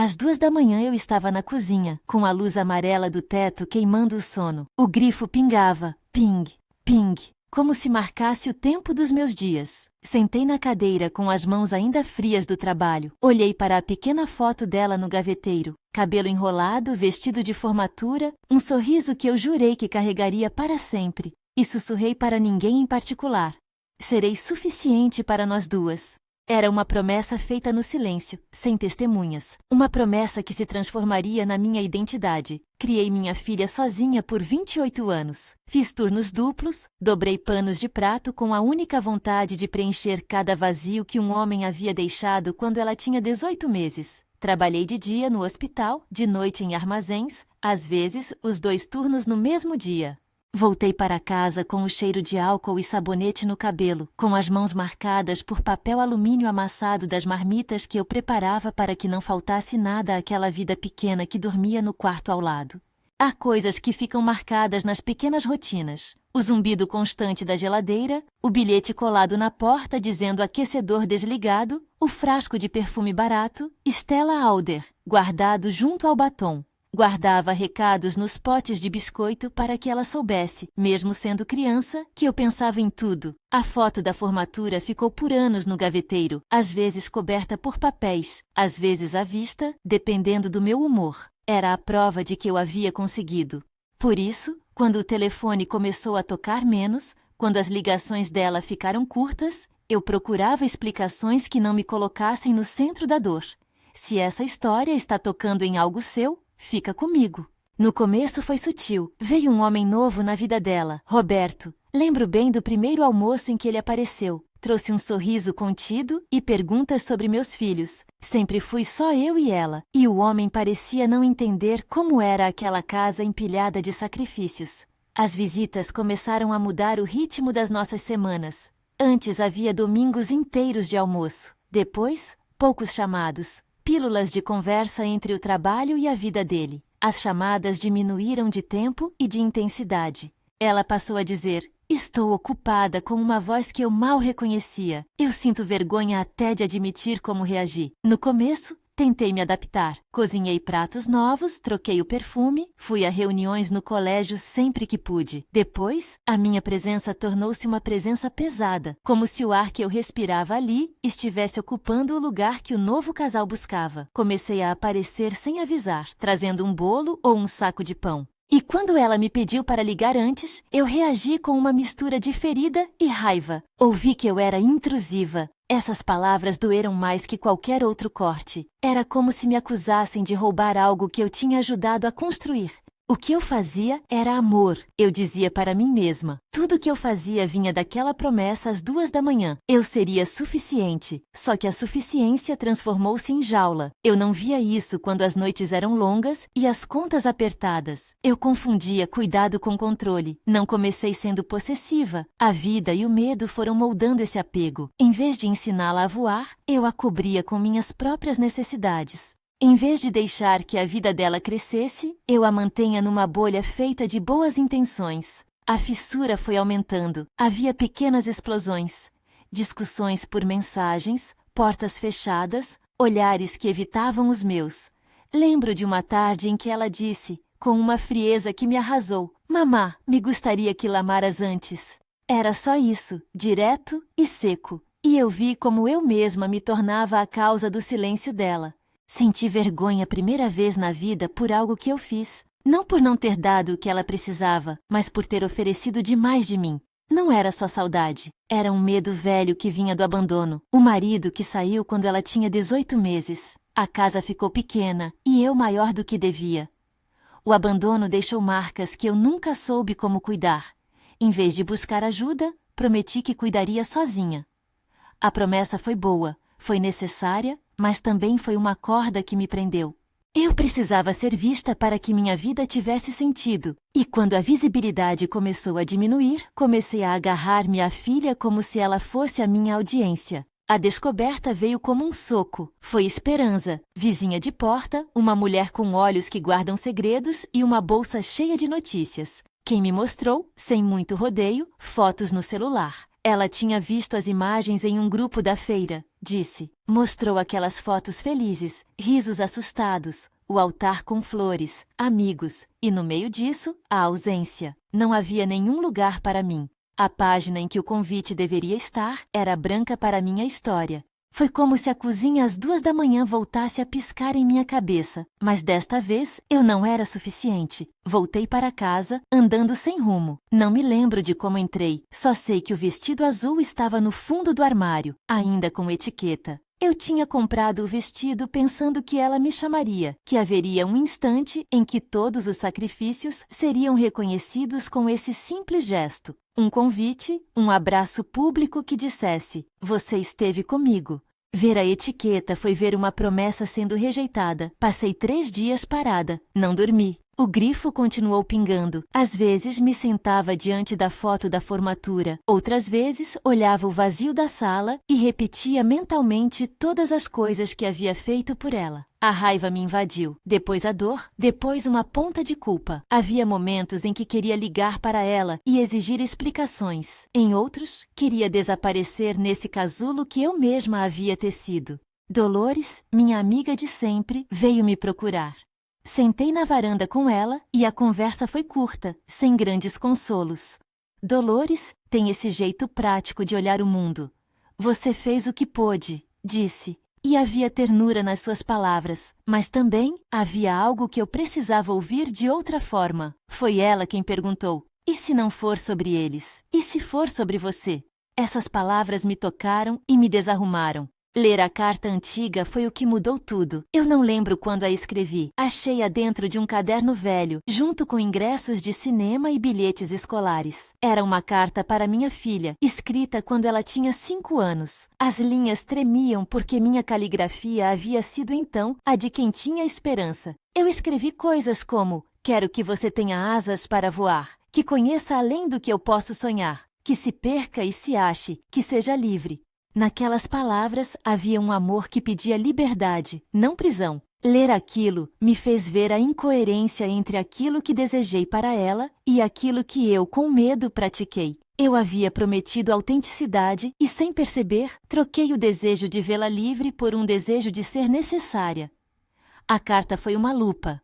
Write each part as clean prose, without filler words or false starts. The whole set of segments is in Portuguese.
Às 2 da manhã eu estava na cozinha, com a luz amarela do teto queimando o sono. O grifo pingava, ping, ping, como se marcasse o tempo dos meus dias. Sentei na cadeira com as mãos ainda frias do trabalho. Olhei para a pequena foto dela no gaveteiro. Cabelo enrolado, vestido de formatura, um sorriso que eu jurei que carregaria para sempre. E sussurrei para ninguém em particular: serei suficiente para nós duas. Era uma promessa feita no silêncio, sem testemunhas. Uma promessa que se transformaria na minha identidade. Criei minha filha sozinha por 28 anos. Fiz turnos duplos, dobrei panos de prato com a única vontade de preencher cada vazio que um homem havia deixado quando ela tinha 18 meses. Trabalhei de dia no hospital, de noite em armazéns, às vezes os 2 turnos no mesmo dia. Voltei para casa com o cheiro de álcool e sabonete no cabelo, com as mãos marcadas por papel alumínio amassado das marmitas que eu preparava para que não faltasse nada àquela vida pequena que dormia no quarto ao lado. Há coisas que ficam marcadas nas pequenas rotinas. O zumbido constante da geladeira, o bilhete colado na porta dizendo aquecedor desligado, o frasco de perfume barato, Stella Lauder, guardado junto ao batom. Guardava recados nos potes de biscoito para que ela soubesse, mesmo sendo criança, que eu pensava em tudo. A foto da formatura ficou por anos no gaveteiro, às vezes coberta por papéis, às vezes à vista, dependendo do meu humor. Era a prova de que eu havia conseguido. Por isso, quando o telefone começou a tocar menos, quando as ligações dela ficaram curtas, eu procurava explicações que não me colocassem no centro da dor. Se essa história está tocando em algo seu, fica comigo. No começo foi sutil. Veio um homem novo na vida dela, Roberto. Lembro bem do primeiro almoço em que ele apareceu. Trouxe um sorriso contido e perguntas sobre meus filhos. Sempre fui só eu e ela, e o homem parecia não entender como era aquela casa empilhada de sacrifícios. As visitas começaram a mudar o ritmo das nossas semanas. Antes havia domingos inteiros de almoço. Depois, poucos chamados. Pílulas de conversa entre o trabalho e a vida dele. As chamadas diminuíram de tempo e de intensidade. Ela passou a dizer: estou ocupada, com uma voz que eu mal reconhecia. Eu sinto vergonha até de admitir como reagi. No começo, tentei me adaptar. Cozinhei pratos novos, troquei o perfume, fui a reuniões no colégio sempre que pude. Depois, a minha presença tornou-se uma presença pesada, como se o ar que eu respirava ali estivesse ocupando o lugar que o novo casal buscava. Comecei a aparecer sem avisar, trazendo um bolo ou um saco de pão. E quando ela me pediu para ligar antes, eu reagi com uma mistura de ferida e raiva. Ouvi que eu era intrusiva. Essas palavras doeram mais que qualquer outro corte. Era como se me acusassem de roubar algo que eu tinha ajudado a construir. O que eu fazia era amor, eu dizia para mim mesma. Tudo que eu fazia vinha daquela promessa às 2 da manhã. Eu seria suficiente. Só que a suficiência transformou-se em jaula. Eu não via isso quando as noites eram longas e as contas apertadas. Eu confundia cuidado com controle. Não comecei sendo possessiva. A vida e o medo foram moldando esse apego. Em vez de ensiná-la a voar, eu a cobria com minhas próprias necessidades. Em vez de deixar que a vida dela crescesse, eu a mantenha numa bolha feita de boas intenções. A fissura foi aumentando. Havia pequenas explosões. Discussões por mensagens, portas fechadas, olhares que evitavam os meus. Lembro de uma tarde em que ela disse, com uma frieza que me arrasou: Mamá, me gostaria que lamaras antes. Era só isso, direto e seco. E eu vi como eu mesma me tornava a causa do silêncio dela. Senti vergonha a primeira vez na vida por algo que eu fiz. Não por não ter dado o que ela precisava, mas por ter oferecido demais de mim. Não era só saudade. Era um medo velho que vinha do abandono. O marido que saiu quando ela tinha 18 meses. A casa ficou pequena e eu maior do que devia. O abandono deixou marcas que eu nunca soube como cuidar. Em vez de buscar ajuda, prometi que cuidaria sozinha. A promessa foi boa, foi necessária, mas também foi uma corda que me prendeu. Eu precisava ser vista para que minha vida tivesse sentido. E quando a visibilidade começou a diminuir, comecei a agarrar-me à filha como se ela fosse a minha audiência. A descoberta veio como um soco. Foi Esperança, vizinha de porta, uma mulher com olhos que guardam segredos e uma bolsa cheia de notícias. Quem me mostrou, sem muito rodeio, fotos no celular. Ela tinha visto as imagens em um grupo da feira, disse. Mostrou aquelas fotos felizes, risos assustados, o altar com flores, amigos, e no meio disso, a ausência. Não havia nenhum lugar para mim. A página em que o convite deveria estar era branca para minha história. Foi como se a cozinha às 2 da manhã voltasse a piscar em minha cabeça, mas desta vez eu não era suficiente. Voltei para casa, andando sem rumo. Não me lembro de como entrei, só sei que o vestido azul estava no fundo do armário, ainda com etiqueta. Eu tinha comprado o vestido pensando que ela me chamaria, que haveria um instante em que todos os sacrifícios seriam reconhecidos com esse simples gesto. Um convite, um abraço público que dissesse: "Você esteve comigo." Ver a etiqueta foi ver uma promessa sendo rejeitada. Passei 3 dias parada. Não dormi. O grifo continuou pingando. Às vezes me sentava diante da foto da formatura. Outras vezes olhava o vazio da sala e repetia mentalmente todas as coisas que havia feito por ela. A raiva me invadiu, depois a dor, depois uma ponta de culpa. Havia momentos em que queria ligar para ela e exigir explicações. Em outros, queria desaparecer nesse casulo que eu mesma havia tecido. Dolores, minha amiga de sempre, veio me procurar. Sentei na varanda com ela e a conversa foi curta, sem grandes consolos. Dolores tem esse jeito prático de olhar o mundo. "Você fez o que pôde", disse. E havia ternura nas suas palavras, mas também havia algo que eu precisava ouvir de outra forma. Foi ela quem perguntou: "E se não for sobre eles? E se for sobre você?" Essas palavras me tocaram e me desarrumaram. Ler a carta antiga foi o que mudou tudo. Eu não lembro quando a escrevi. Achei-a dentro de um caderno velho, junto com ingressos de cinema e bilhetes escolares. Era uma carta para minha filha, escrita quando ela tinha 5 anos. As linhas tremiam porque minha caligrafia havia sido então a de quem tinha esperança. Eu escrevi coisas como: "Quero que você tenha asas para voar, que conheça além do que eu posso sonhar, que se perca e se ache, que seja livre." Naquelas palavras havia um amor que pedia liberdade, não prisão. Ler aquilo me fez ver a incoerência entre aquilo que desejei para ela e aquilo que eu, com medo, pratiquei. Eu havia prometido autenticidade e, sem perceber, troquei o desejo de vê-la livre por um desejo de ser necessária. A carta foi uma lupa.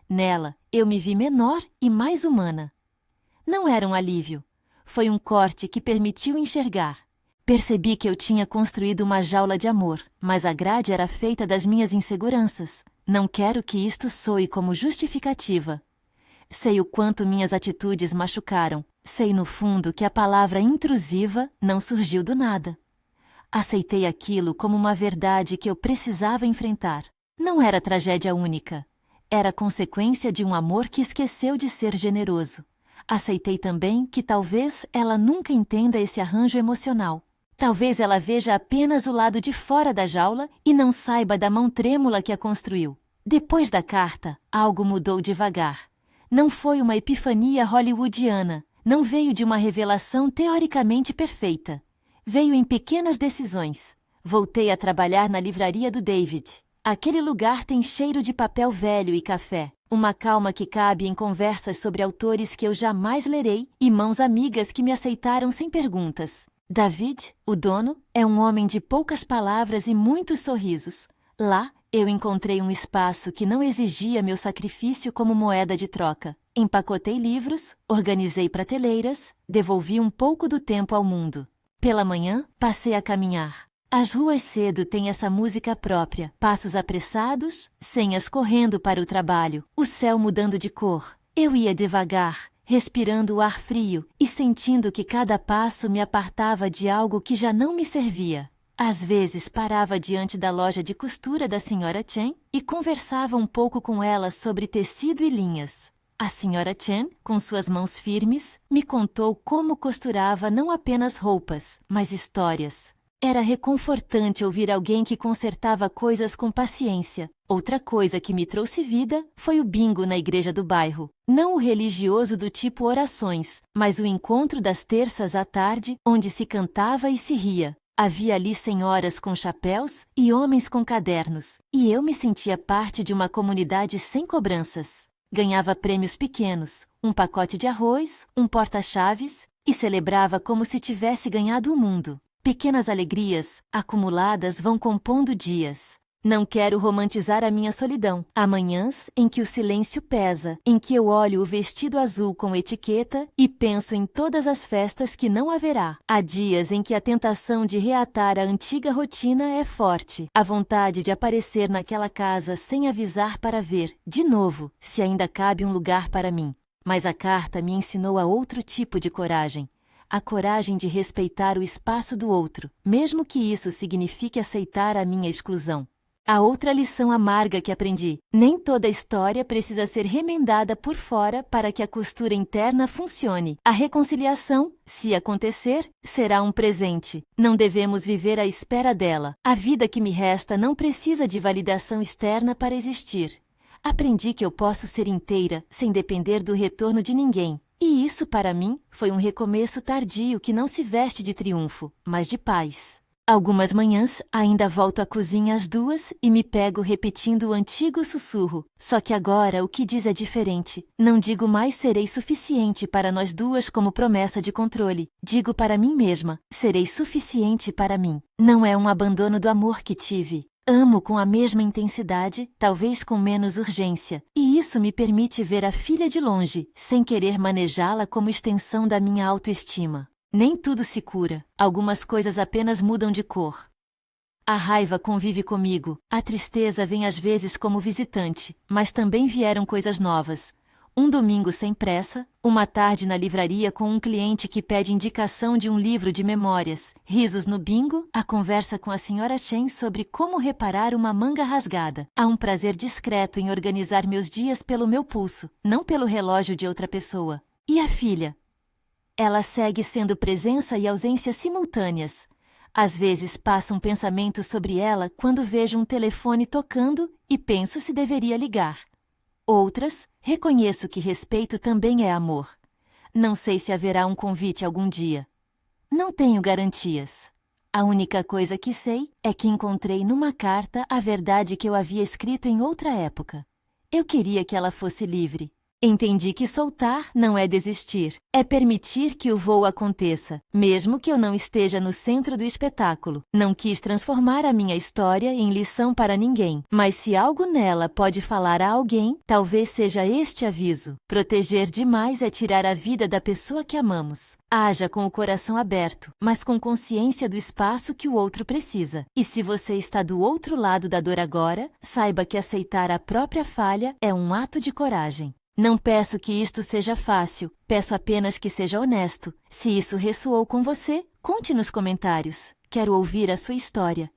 Nela, eu me vi menor e mais humana. Não era um alívio. Foi um corte que permitiu enxergar. Percebi que eu tinha construído uma jaula de amor, mas a grade era feita das minhas inseguranças. Não quero que isto soe como justificativa. Sei o quanto minhas atitudes machucaram. Sei no fundo que a palavra intrusiva não surgiu do nada. Aceitei aquilo como uma verdade que eu precisava enfrentar. Não era tragédia única. Era consequência de um amor que esqueceu de ser generoso. Aceitei também que talvez ela nunca entenda esse arranjo emocional. Talvez ela veja apenas o lado de fora da jaula e não saiba da mão trêmula que a construiu. Depois da carta, algo mudou devagar. Não foi uma epifania hollywoodiana. Não veio de uma revelação teoricamente perfeita. Veio em pequenas decisões. Voltei a trabalhar na livraria do David. Aquele lugar tem cheiro de papel velho e café. Uma calma que cabe em conversas sobre autores que eu jamais lerei e mãos amigas que me aceitaram sem perguntas. David, o dono, é um homem de poucas palavras e muitos sorrisos. Lá, eu encontrei um espaço que não exigia meu sacrifício como moeda de troca. Empacotei livros, organizei prateleiras, devolvi um pouco do tempo ao mundo. Pela manhã, passei a caminhar. As ruas cedo têm essa música própria, passos apressados, senhas correndo para o trabalho, o céu mudando de cor. Eu ia devagar, respirando o ar frio e sentindo que cada passo me apartava de algo que já não me servia. Às vezes parava diante da loja de costura da Sra. Chen e conversava um pouco com ela sobre tecido e linhas. A Sra. Chen, com suas mãos firmes, me contou como costurava não apenas roupas, mas histórias. Era reconfortante ouvir alguém que consertava coisas com paciência. Outra coisa que me trouxe vida foi o bingo na igreja do bairro. Não o religioso do tipo orações, mas o encontro das terças à tarde, onde se cantava e se ria. Havia ali senhoras com chapéus e homens com cadernos, e eu me sentia parte de uma comunidade sem cobranças. Ganhava prêmios pequenos, um pacote de arroz, um porta-chaves e celebrava como se tivesse ganhado o mundo. Pequenas alegrias, acumuladas, vão compondo dias. Não quero romantizar a minha solidão. Há manhãs em que o silêncio pesa, em que eu olho o vestido azul com etiqueta e penso em todas as festas que não haverá. Há dias em que a tentação de reatar a antiga rotina é forte. A vontade de aparecer naquela casa sem avisar para ver, de novo, se ainda cabe um lugar para mim. Mas a carta me ensinou a outro tipo de coragem. A coragem de respeitar o espaço do outro, mesmo que isso signifique aceitar a minha exclusão. A outra lição amarga que aprendi: nem toda história precisa ser remendada por fora para que a costura interna funcione. A reconciliação, se acontecer, será um presente. Não devemos viver à espera dela. A vida que me resta não precisa de validação externa para existir. Aprendi que eu posso ser inteira, sem depender do retorno de ninguém. E isso, para mim, foi um recomeço tardio que não se veste de triunfo, mas de paz. Algumas manhãs, ainda volto à cozinha às 2 e me pego repetindo o antigo sussurro. Só que agora o que diz é diferente. Não digo mais serei suficiente para nós duas como promessa de controle. Digo para mim mesma, serei suficiente para mim. Não é um abandono do amor que tive. Amo com a mesma intensidade, talvez com menos urgência. E isso me permite ver a filha de longe, sem querer manejá-la como extensão da minha autoestima. Nem tudo se cura, algumas coisas apenas mudam de cor. A raiva convive comigo, a tristeza vem às vezes como visitante, mas também vieram coisas novas. Um domingo sem pressa, uma tarde na livraria com um cliente que pede indicação de um livro de memórias, risos no bingo, a conversa com a senhora Chen sobre como reparar uma manga rasgada. Há um prazer discreto em organizar meus dias pelo meu pulso, não pelo relógio de outra pessoa. E a filha? Ela segue sendo presença e ausência simultâneas. Às vezes passa um pensamento sobre ela quando vejo um telefone tocando e penso se deveria ligar. Outras, reconheço que respeito também é amor. Não sei se haverá um convite algum dia. Não tenho garantias. A única coisa que sei é que encontrei numa carta a verdade que eu havia escrito em outra época. Eu queria que ela fosse livre. Entendi que soltar não é desistir, é permitir que o voo aconteça, mesmo que eu não esteja no centro do espetáculo. Não quis transformar a minha história em lição para ninguém, mas se algo nela pode falar a alguém, talvez seja este aviso. Proteger demais é tirar a vida da pessoa que amamos. Haja com o coração aberto, mas com consciência do espaço que o outro precisa. E se você está do outro lado da dor agora, saiba que aceitar a própria falha é um ato de coragem. Não peço que isto seja fácil, peço apenas que seja honesto. Se isso ressoou com você, conte nos comentários. Quero ouvir a sua história.